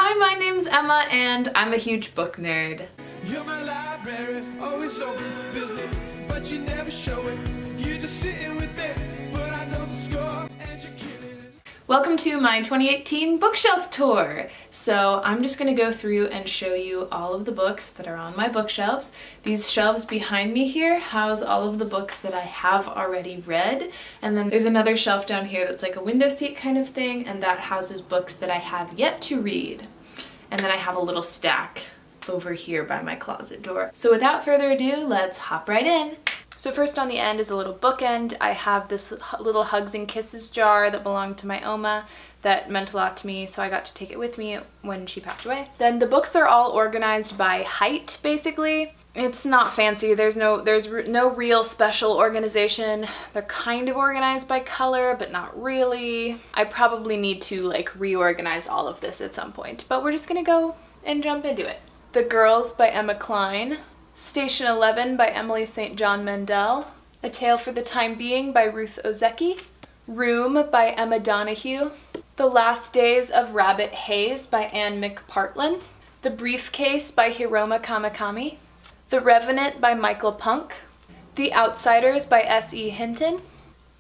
Hi, my name's Emma and I'm a huge book nerd. You're my library, always open for business, but you never show it. You're just sitting with it, but I know the score and you're killing it. Welcome to my 2018 bookshelf tour. So I'm just gonna go through and show you all of the books that are on my bookshelves. These shelves behind me here house all of the books that I have already read. And then there's another shelf down here that's like a window seat kind of thing, and that houses books that I have yet to read. And then I have a little stack over here by my closet door. So without further ado, let's hop right in. So first on the end is a little bookend. I have this little Hugs and Kisses jar that belonged to my Oma that meant a lot to me, so I got to take it with me when she passed away. Then the books are all organized by height, basically. It's not fancy. There's no real special organization. They're kind of organized by color, but not really. I probably need to like reorganize all of this at some point, but we're just gonna go and jump into it. The Girls by Emma Cline. Station 11 by Emily St. John Mandel. A Tale for the Time Being by Ruth Ozeki. Room by Emma Donoghue. The Last Days of Rabbit Haze by Anne McPartlin. The Briefcase by Hiroma Kamakami. The Revenant by Michael Punk. The Outsiders by S.E. Hinton.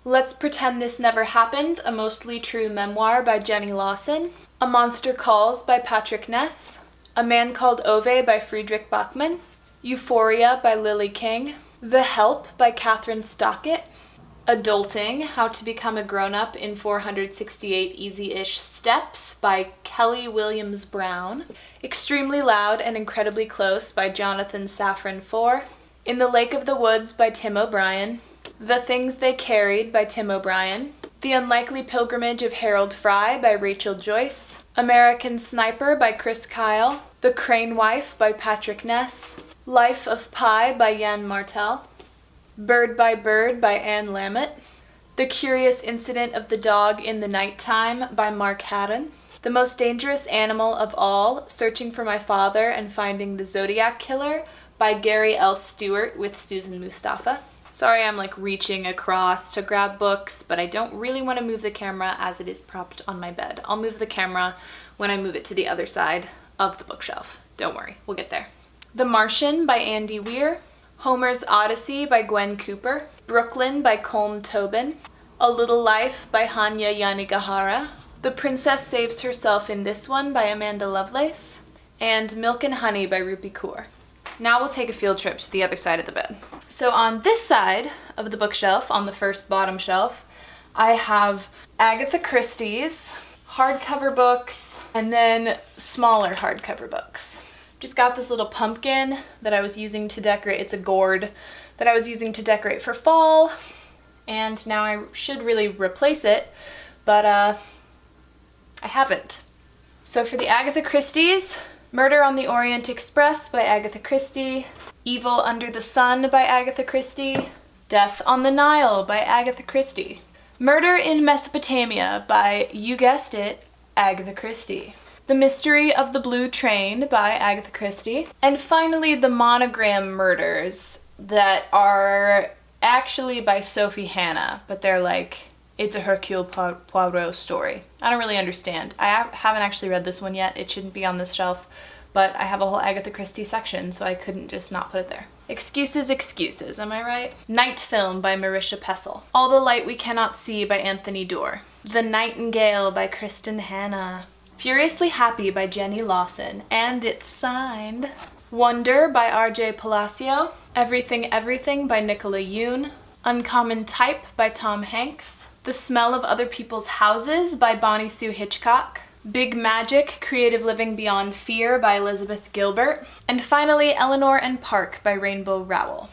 Let's Pretend This Never Happened, a mostly true memoir by Jenny Lawson. A Monster Calls by Patrick Ness. A Man Called Ove by Friedrich Bachmann. Euphoria by Lily King. The Help by Catherine Stockett. Adulting, How to Become a Grown-Up in 468 Easy-ish Steps by Kelly Williams Brown. Extremely Loud and Incredibly Close by Jonathan Safran Foer. In the Lake of the Woods by Tim O'Brien. The Things They Carried by Tim O'Brien. The Unlikely Pilgrimage of Harold Fry by Rachel Joyce. American Sniper by Chris Kyle. The Crane Wife by Patrick Ness. Life of Pi by Jan Martel. Bird by Bird by Anne Lamott. The Curious Incident of the Dog in the Nighttime by Mark Haddon. The Most Dangerous Animal of All, Searching for My Father and Finding the Zodiac Killer by Gary L. Stewart with Susan Mustafa. Sorry I'm like reaching across to grab books, but I don't really want to move the camera as it is propped on my bed. I'll move the camera when I move it to the other side of the bookshelf. Don't worry, we'll get there. The Martian by Andy Weir. Homer's Odyssey by Gwen Cooper. Brooklyn by Colm Tobin. A Little Life by Hanya Yanagihara. The Princess Saves Herself in This One by Amanda Lovelace. And Milk and Honey by Rupi Kaur. Now we'll take a field trip to the other side of the bed. So on this side of the bookshelf, on the first bottom shelf, I have Agatha Christie's hardcover books and then smaller hardcover books. Just got this little pumpkin that I was using to decorate. It's a gourd that I was using to decorate for fall, and now I should really replace it, but I haven't. So for the Agatha Christie's, Murder on the Orient Express by Agatha Christie, Evil Under the Sun by Agatha Christie, Death on the Nile by Agatha Christie, Murder in Mesopotamia by, you guessed it, Agatha Christie, The Mystery of the Blue Train by Agatha Christie, and finally the Monogram Murders that are actually by Sophie Hannah, but they're like, it's a Hercule Poirot story. I don't really understand. I haven't actually read this one yet. It shouldn't be on this shelf, but I have a whole Agatha Christie section, so I couldn't just not put it there. Excuses, Excuses, am I right? Night Film by Marisha Pessl. All the Light We Cannot See by Anthony Doerr. The Nightingale by Kristen Hanna. Furiously Happy by Jenny Lawson, and it's signed. Wonder by R.J. Palacio. Everything Everything by Nicola Yoon. Uncommon Type by Tom Hanks. The Smell of Other People's Houses by Bonnie Sue Hitchcock. Big Magic, Creative Living Beyond Fear by Elizabeth Gilbert. And finally, Eleanor and Park by Rainbow Rowell.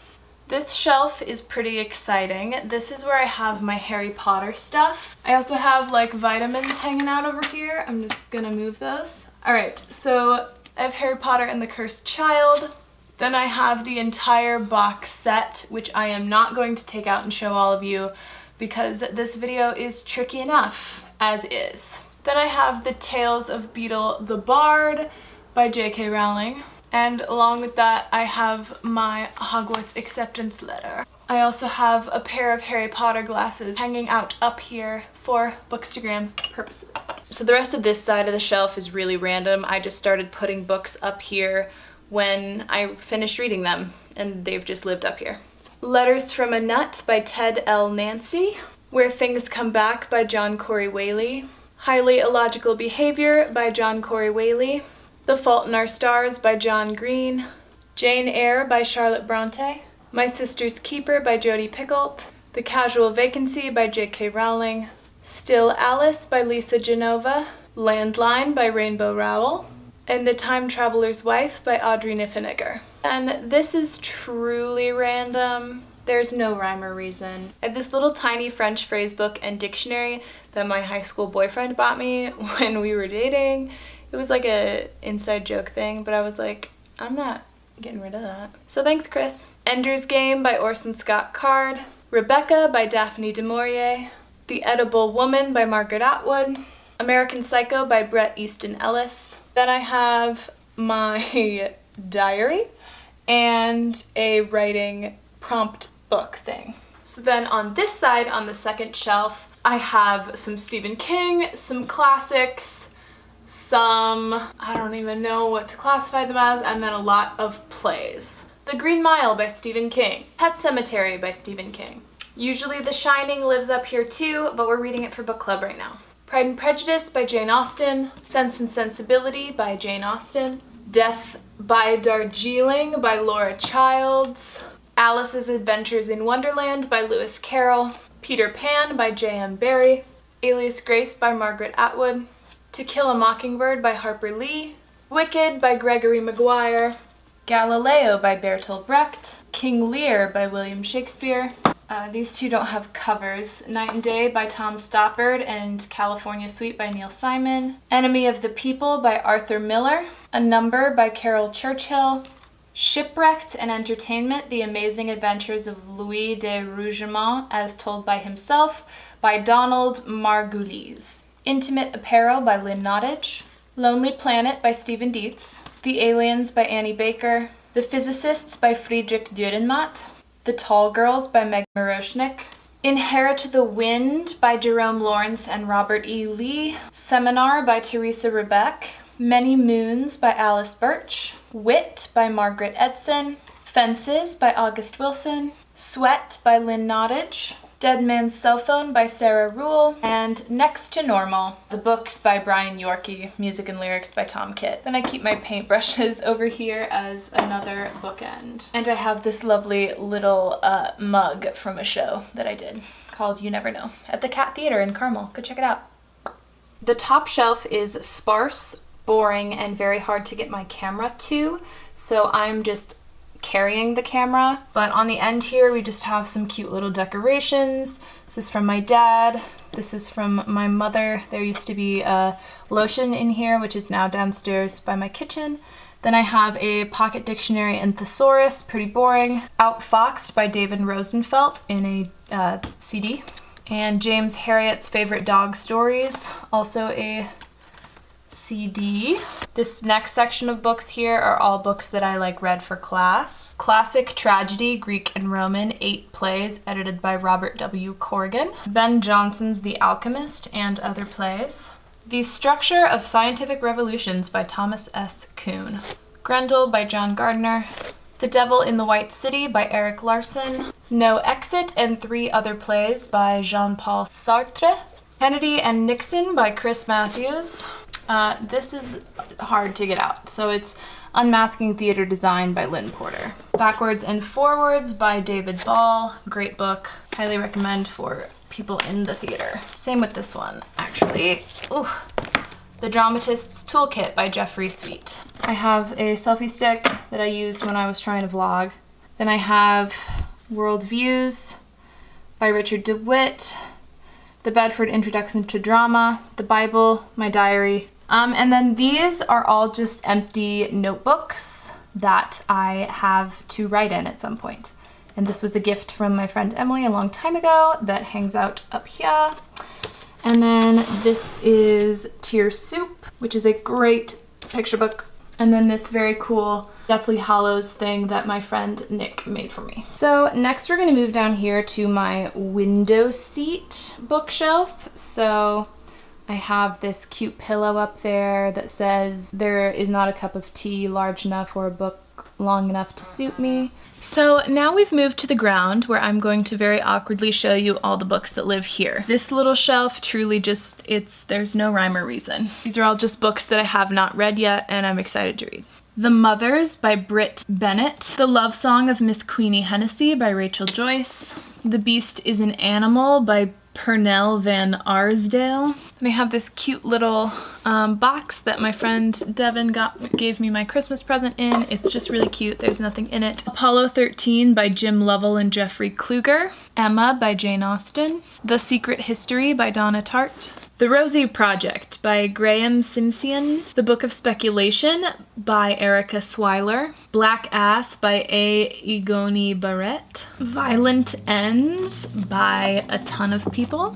This shelf is pretty exciting. This is where I have my Harry Potter stuff. I also have like vitamins hanging out over here. I'm just gonna move those. Alright, so I have Harry Potter and the Cursed Child. Then I have the entire box set, which I am not going to take out and show all of you because this video is tricky enough as is. Then I have the Tales of Beetle the Bard by J.K. Rowling. And along with that, I have my Hogwarts acceptance letter. I also have a pair of Harry Potter glasses hanging out up here for Bookstagram purposes. So the rest of this side of the shelf is really random. I just started putting books up here when I finished reading them, and they've just lived up here. Letters from a Nut by Ted L. Nancy. Where Things Come Back by John Corey Whaley. Highly Illogical Behavior by John Corey Whaley. The Fault in Our Stars by John Green. Jane Eyre by Charlotte Bronte. My Sister's Keeper by Jodi Picoult. The Casual Vacancy by J.K. Rowling. Still Alice by Lisa Genova. Landline by Rainbow Rowell. And The Time Traveler's Wife by Audrey Niffenegger. And this is truly random. There's no rhyme or reason. I have this little tiny French phrase book and dictionary that my high school boyfriend bought me when we were dating. It was like a inside joke thing, but I was like, I'm not getting rid of that. So thanks, Chris. Ender's Game by Orson Scott Card. Rebecca by Daphne du Maurier. The Edible Woman by Margaret Atwood. American Psycho by Bret Easton Ellis. Then I have my diary and a writing prompt book thing. So then on this side, on the second shelf, I have some Stephen King, some classics, some, I don't even know what to classify them as, and then a lot of plays. The Green Mile by Stephen King. Pet Sematary by Stephen King. Usually The Shining lives up here too, but we're reading it for book club right now. Pride and Prejudice by Jane Austen. Sense and Sensibility by Jane Austen. Death by Darjeeling by Laura Childs. Alice's Adventures in Wonderland by Lewis Carroll. Peter Pan by J.M. Barrie. Alias Grace by Margaret Atwood. To Kill a Mockingbird by Harper Lee. Wicked by Gregory Maguire. Galileo by Bertolt Brecht. King Lear by William Shakespeare. These two don't have covers. Night and Day by Tom Stoppard and California Suite by Neil Simon. Enemy of the People by Arthur Miller. A Number by Carol Churchill. Shipwrecked and Entertainment, The Amazing Adventures of Louis de Rougemont, as told by himself, by Donald Margulies. Intimate Apparel by Lynn Nottage. Lonely Planet by Stephen Dietz. The Aliens by Annie Baker. The Physicists by Friedrich Dürrenmatt. The Tall Girls by Meg Miroshnik. Inherit the Wind by Jerome Lawrence and Robert E. Lee. Seminar by Teresa Rebeck. Many Moons by Alice Birch. Wit by Margaret Edson. Fences by August Wilson. Sweat by Lynn Nottage. Dead Man's Cell Phone by Sarah Ruhl. And Next to Normal, the books by Brian Yorkie, music and lyrics by Tom Kitt. Then I keep my paintbrushes over here as another bookend. And I have this lovely little mug from a show that I did called You Never Know at the Cat Theater in Carmel. Go check it out. The top shelf is sparse, boring, and very hard to get my camera to, so I'm just carrying the camera. But on the end here we just have some cute little decorations. This is from my dad. This is from my mother. There used to be a lotion in here, which is now downstairs by my kitchen. Then I have a pocket dictionary and thesaurus, pretty boring. Outfoxed by David Rosenfeld in a CD. And James Herriot's Favorite Dog Stories, also a CD. This next section of books here are all books that I read for class. Classic Tragedy, Greek and Roman, 8 plays, edited by Robert W. Corrigan. Ben Jonson's The Alchemist and other plays. The Structure of Scientific Revolutions by Thomas S. Kuhn. Grendel by John Gardner. The Devil in the White City by Eric Larson. No Exit and 3 other plays by Jean-Paul Sartre. Kennedy and Nixon by Chris Matthews. This is hard to get out, so it's Unmasking Theater Design by Lynn Porter. Backwards and Forwards by David Ball. Great book. Highly recommend for people in the theater. Same with this one, actually. Ooh. The Dramatist's Toolkit by Jeffrey Sweet. I have a selfie stick that I used when I was trying to vlog. Then I have World Views by Richard DeWitt. The Bedford Introduction to Drama, the Bible, my diary. And then these are all just empty notebooks that I have to write in at some point. And this was a gift from my friend Emily a long time ago that hangs out up here. And then this is Tear Soup, which is a great picture book. and then this very cool Deathly Hallows thing that my friend Nick made for me. So next we're gonna move down here to my window seat bookshelf. So I have this cute pillow up there that says, "There is not a cup of tea large enough or a book long enough to suit me." So now we've moved to the ground where I'm going to very awkwardly show you all the books that live here. This little shelf truly just, there's no rhyme or reason. These are all just books that I have not read yet and I'm excited to read. The Mothers by Britt Bennett. The Love Song of Miss Queenie Hennessy by Rachel Joyce. The Beast is an Animal by Pernell Van Arsdale. And I have this cute little box that my friend Devin gave me my Christmas present in. It's just really cute. There's nothing in it. Apollo 13 by Jim Lovell and Jeffrey Kluger. Emma by Jane Austen. The Secret History by Donna Tartt. The Rosie Project by Graham Simsion. The Book of Speculation by Erica Swyler. Black Ass by A. Igoni Barrett. Violent Ends by a ton of people.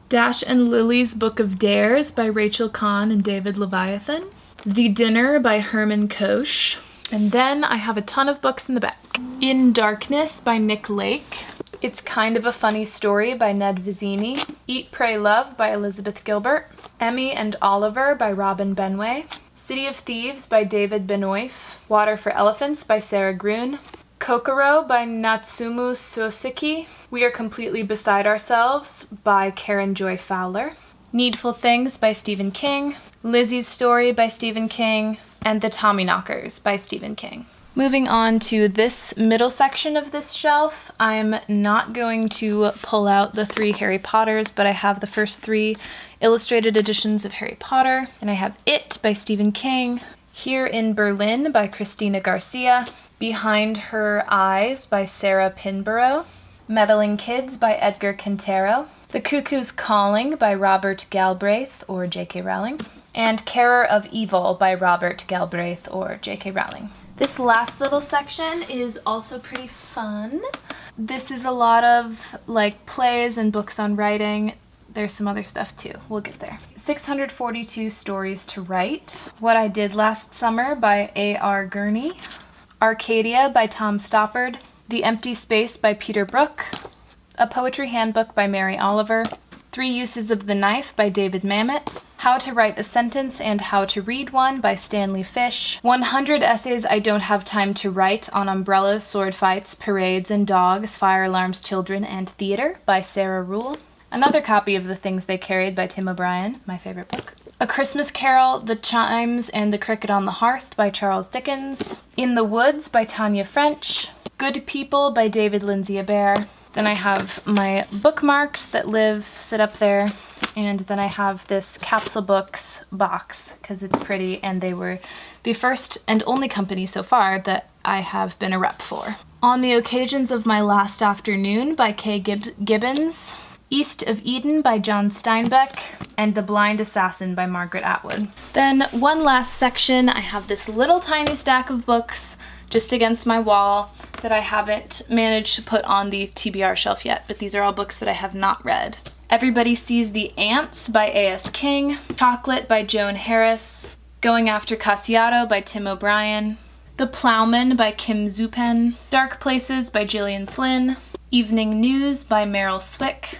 Dash and Lily's Book of Dares by Rachel Kahn and David Leviathan. The Dinner by Herman Koch. And then I have a ton of books in the back. In Darkness by Nick Lake. It's Kind of a Funny Story by Ned Vizzini. Eat, Pray, Love by Elizabeth Gilbert. Emmy and Oliver by Robin Benway. City of Thieves by David Benoist. Water for Elephants by Sarah Gruen. Kokoro by Natsumu Soseki. We Are Completely Beside Ourselves by Karen Joy Fowler. Needful Things by Stephen King. Lizzie's Story by Stephen King. And The Tommyknockers by Stephen King. Moving on to this middle section of this shelf, I'm not going to pull out the 3 Harry Potters, but I have the first 3 illustrated editions of Harry Potter. And I have It by Stephen King, Here in Berlin by Christina Garcia, Behind Her Eyes by Sarah Pinborough, Meddling Kids by Edgar Quintero, The Cuckoo's Calling by Robert Galbraith or J.K. Rowling, and Carer of Evil by Robert Galbraith or J.K. Rowling. This last little section is also pretty fun. This is a lot of like plays and books on writing. There's some other stuff too. We'll get there. 642 Stories to Write. What I Did Last Summer by A.R. Gurney. Arcadia by Tom Stoppard. The Empty Space by Peter Brook. A Poetry Handbook by Mary Oliver. 3 Uses of the Knife by David Mamet. How to Write a Sentence and How to Read One by Stanley Fish. 100 Essays I Don't Have Time to Write on Umbrellas, Sword Fights, Parades and Dogs, Fire Alarms, Children, and Theater by Sarah Rule. Another copy of The Things They Carried by Tim O'Brien, my favorite book. A Christmas Carol, The Chimes and the Cricket on the Hearth by Charles Dickens. In the Woods by Tanya French. Good People by David Lindsay Abaire. Then I have my bookmarks that sit up there. And then I have this Capsule Books box because it's pretty, and they were the first and only company so far that I have been a rep for. On the Occasions of My Last Afternoon by Kay Gibbons. East of Eden by John Steinbeck, and The Blind Assassin by Margaret Atwood. Then one last section, I have this little tiny stack of books just against my wall that I haven't managed to put on the TBR shelf yet, but these are all books that I have not read. Everybody Sees the Ants by A.S. King, Chocolate by Joan Harris, Going After Casiato by Tim O'Brien, The Plowman by Kim Zupen, Dark Places by Gillian Flynn, Evening News by Meryl Swick,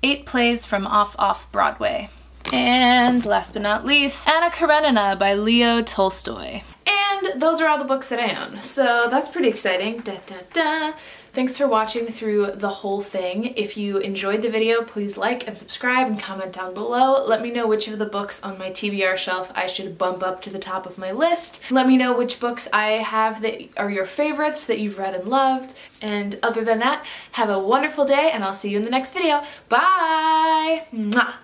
8 Plays from Off Broadway. And last but not least, Anna Karenina by Leo Tolstoy. And those are all the books that I own. So that's pretty exciting. Da, da, da. Thanks for watching through the whole thing. If you enjoyed the video, please like and subscribe and comment down below. Let me know which of the books on my TBR shelf I should bump up to the top of my list. Let me know which books I have that are your favorites that you've read and loved. And other than that, have a wonderful day and I'll see you in the next video. Bye! Mwah!